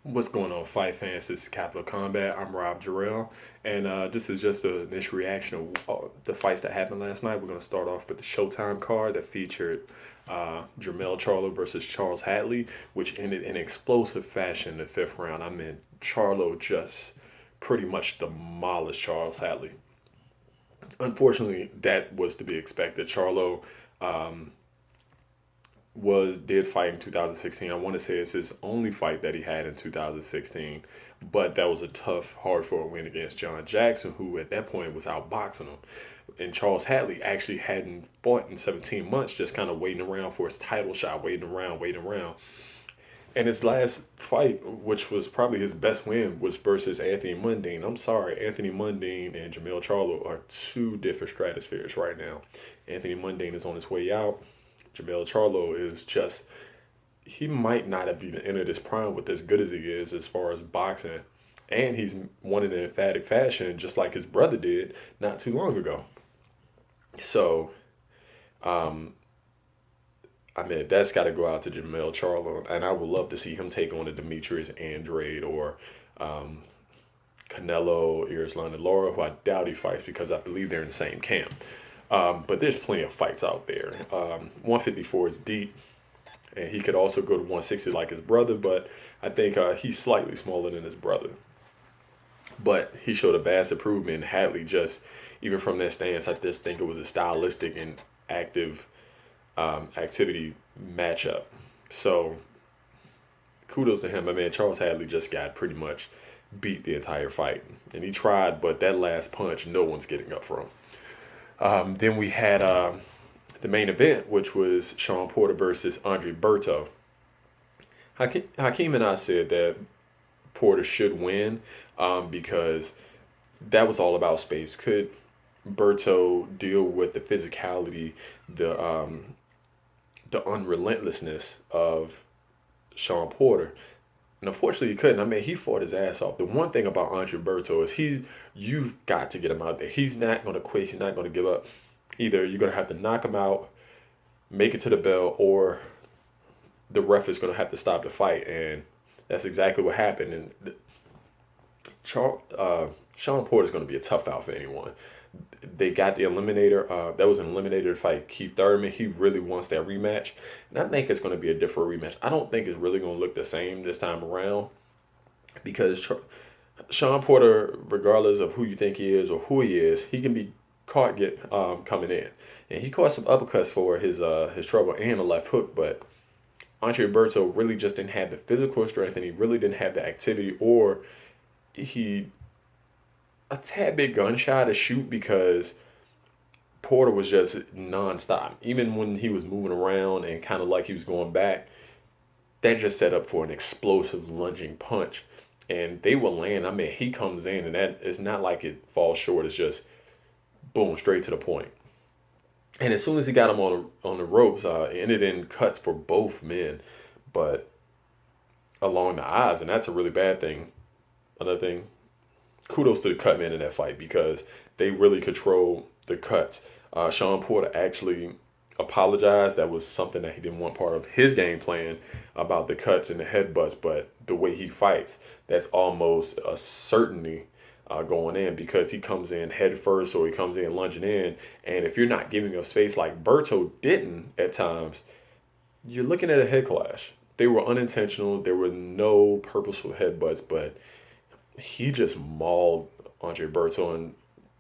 What's going on, fight fans? This is Capital Combat. I'm Rob Jarrell, and this is just an initial reaction of the fights that happened last night. We're going to start off with the Showtime card that featured Jermell Charlo versus Charles Hadley, which ended in explosive fashion in the fifth round. I mean, Charlo just pretty much demolished Charles Hadley. Unfortunately, that was to be expected. Charlo um, was did fight in 2016. I want to say it's his only fight that he had in 2016, but that was a tough, hard fought win against John Jackson, who at that point was outboxing him. And Charles Hadley actually hadn't fought in 17 months, just kind of waiting around for his title shot, waiting around, waiting around. And his last fight, which was probably his best win, was versus Anthony Mundine. I'm sorry, Anthony Mundine and Jamel Charlo are two different stratospheres right now. Anthony Mundine is on his way out. Jamel Charlo is just, he might not have even entered his prime with as good as he is as far as boxing. And he's won in an emphatic fashion, just like his brother did not too long ago. So, um, I mean, that's got to go out to Jamel Charlo, and I would love to see him take on a Demetrius Andrade or um, Canelo, Irislan and Laura, who I doubt he fights because I believe they're in the same camp. But there's plenty of fights out there. 154 is deep, and he could also go to 160 like his brother, but I think he's slightly smaller than his brother. But he showed a vast improvement. Hadley just, even from that stance, I just think it was a stylistic and active activity matchup. So kudos to him. I mean, Charles Hadley just got pretty much beat the entire fight, and he tried, but that last punch, no one's getting up for him. Then we had the main event, which was Shawn Porter versus Andre Berto. Hakeem and I said that Porter should win because that was all about space. Could Berto deal with the physicality, the unrelentlessness of Shawn Porter? And unfortunately, he couldn't. I mean, he fought his ass off. The one thing about Andre Berto is you've got to get him out there. He's not going to quit. He's not going to give up. Either you're going to have to knock him out, make it to the bell, or the ref is going to have to stop the fight. And that's exactly what happened. And Shawn Porter is going to be a tough out for anyone. They got the eliminator. That was an eliminator fight. Keith Thurman. He really wants that rematch, and I think it's going to be a different rematch. I don't think it's really going to look the same this time around because Shawn Porter, regardless of who you think he is or who he is, he can be caught coming in, and he caught some uppercuts for his trouble and a left hook, but Andre Berto really just didn't have the physical strength, and he really didn't have the activity, or he a tad bit gun shy to shoot because Porter was just nonstop. Even when he was moving around and kind of like he was going back, that just set up for an explosive lunging punch. And they will land. I mean, he comes in and that it's not like it falls short. It's just boom, straight to the point. And as soon as he got him on the ropes, it ended in cuts for both men, but along the eyes, and that's a really bad thing. Another thing, kudos to the cut men in that fight because they really control the cuts. Shawn Porter actually apologized. That was something that he didn't want part of his game plan about the cuts and the headbutts, but the way he fights, that's almost a certainty going in because he comes in head first or he comes in lunging in. And if you're not giving up space like Berto didn't at times, you're looking at a head clash. They were unintentional. There were no purposeful headbutts, but he just mauled Andre Berto, and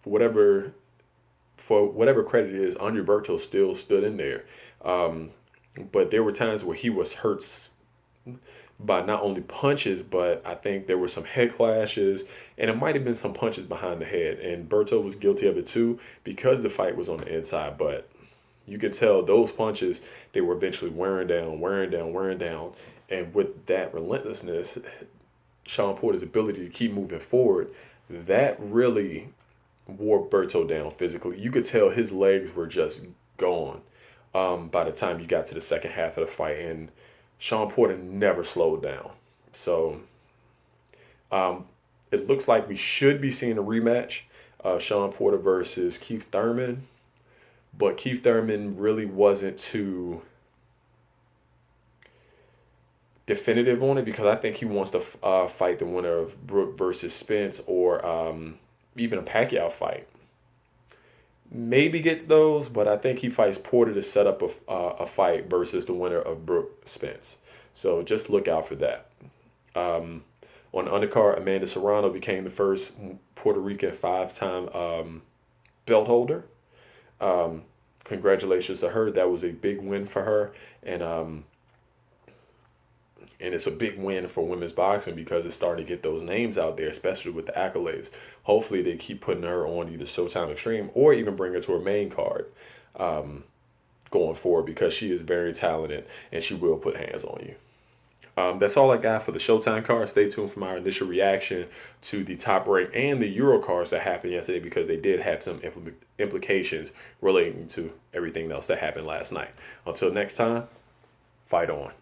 whatever for whatever credit it is, Andre Berto still stood in there. But there were times where he was hurt by not only punches, but I think there were some head clashes, and it might have been some punches behind the head. And Berto was guilty of it too because the fight was on the inside. But you could tell those punches, they were eventually wearing down, wearing down, wearing down. And with that relentlessness, Shawn Porter's ability to keep moving forward, that really wore Berto down physically. You could tell his legs were just gone by the time you got to the second half of the fight, and Shawn Porter never slowed down. So it looks like we should be seeing a rematch of Shawn Porter versus Keith Thurman, but Keith Thurman really wasn't too definitive on it because I think he wants to fight the winner of Brook versus Spence or even a Pacquiao fight. Maybe gets those, but I think he fights Porter to set up a fight versus the winner of Brook Spence. So just look out for that. On the undercard, Amanda Serrano became the first Puerto Rican five-time belt holder. Congratulations to her. That was a big win for her, and it's a big win for women's boxing because it's starting to get those names out there, especially with the accolades. Hopefully, they keep putting her on either Showtime Extreme or even bring her to her main card going forward because she is very talented and she will put hands on you. That's all I got for the Showtime card. Stay tuned for my initial reaction to the Top Rank and the Euro cards that happened yesterday because they did have some implications relating to everything else that happened last night. Until next time, fight on.